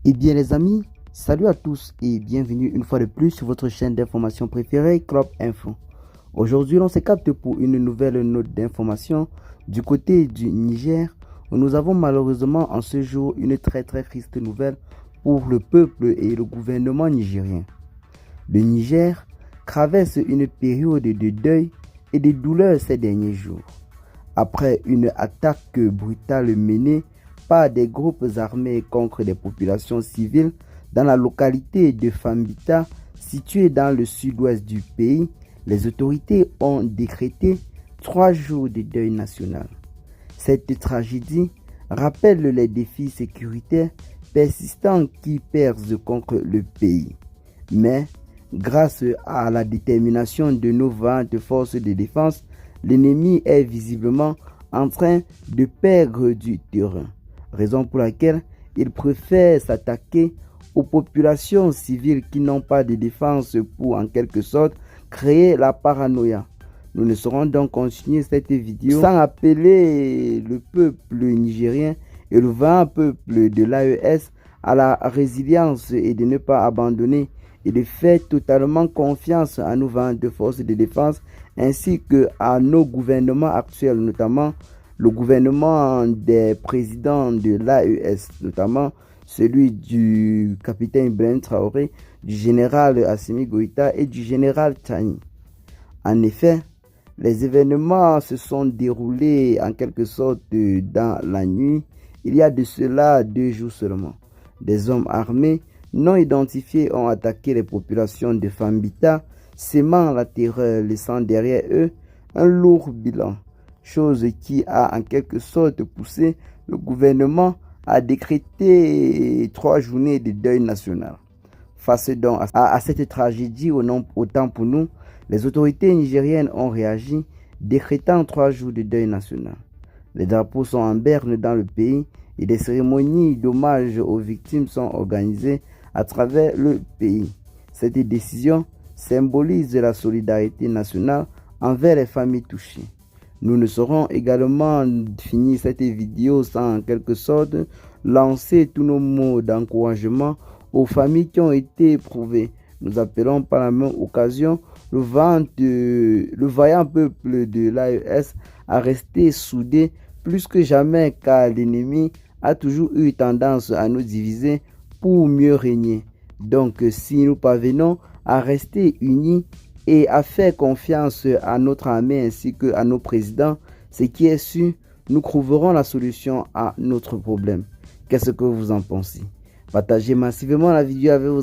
Eh bien les amis, salut à tous et bienvenue une fois de plus sur votre chaîne d'information préférée, Crop Info. Aujourd'hui, on se capte pour une nouvelle note d'information du côté du Niger, où nous avons malheureusement en ce jour une très triste nouvelle pour le peuple et le gouvernement nigérien. Le Niger traverse une période de deuil et de douleur ces derniers jours. Après une attaque brutale menée par des groupes armés contre des populations civiles dans la localité de Fambita, située dans le sud-ouest du pays, les autorités ont décrété 3 jours de deuil national. Cette tragédie rappelle les défis sécuritaires persistants qui pèsent contre le pays. Mais, grâce à la détermination de nos vaillantes forces de défense, l'ennemi est visiblement en train de perdre du terrain, raison pour laquelle il préfère s'attaquer aux populations civiles qui n'ont pas de défense pour en quelque sorte créer la paranoïa. Nous ne saurons donc continuer cette vidéo sans appeler le peuple nigérien et le vaillant peuple de l'AES à la résilience et de ne pas abandonner et de faire totalement confiance à nos vaillantes forces de défense ainsi que à nos gouvernements actuels, notamment le gouvernement des présidents de l'AES, notamment celui du capitaine Ibrahim Traoré, du général Assimi Goïta et du général Tani. En effet, les événements se sont déroulés en quelque sorte dans la nuit. Il y a de cela 2 jours seulement. Des hommes armés non identifiés ont attaqué les populations de Fambita, sémant la terreur, laissant derrière eux un lourd bilan, chose qui a en quelque sorte poussé le gouvernement à décréter 3 journées de deuil national. Face donc à cette tragédie, autant pour nous, les autorités nigériennes ont réagi, décrétant 3 jours de deuil national. Les drapeaux sont en berne dans le pays et des cérémonies d'hommage aux victimes sont organisées à travers le pays. Cette décision symbolise la solidarité nationale envers les familles touchées. Nous ne saurons également finir cette vidéo sans en quelque sorte lancer tous nos mots d'encouragement aux familles qui ont été éprouvées. Nous appelons par la même occasion le vaillant peuple de l'AES à rester soudé plus que jamais, car l'ennemi a toujours eu tendance à nous diviser pour mieux régner. Donc si nous parvenons à rester unis et à faire confiance à notre armée ainsi qu'à nos présidents, ce qui est sûr, nous trouverons la solution à notre problème. Qu'est-ce que vous en pensez? Partagez massivement la vidéo avec vos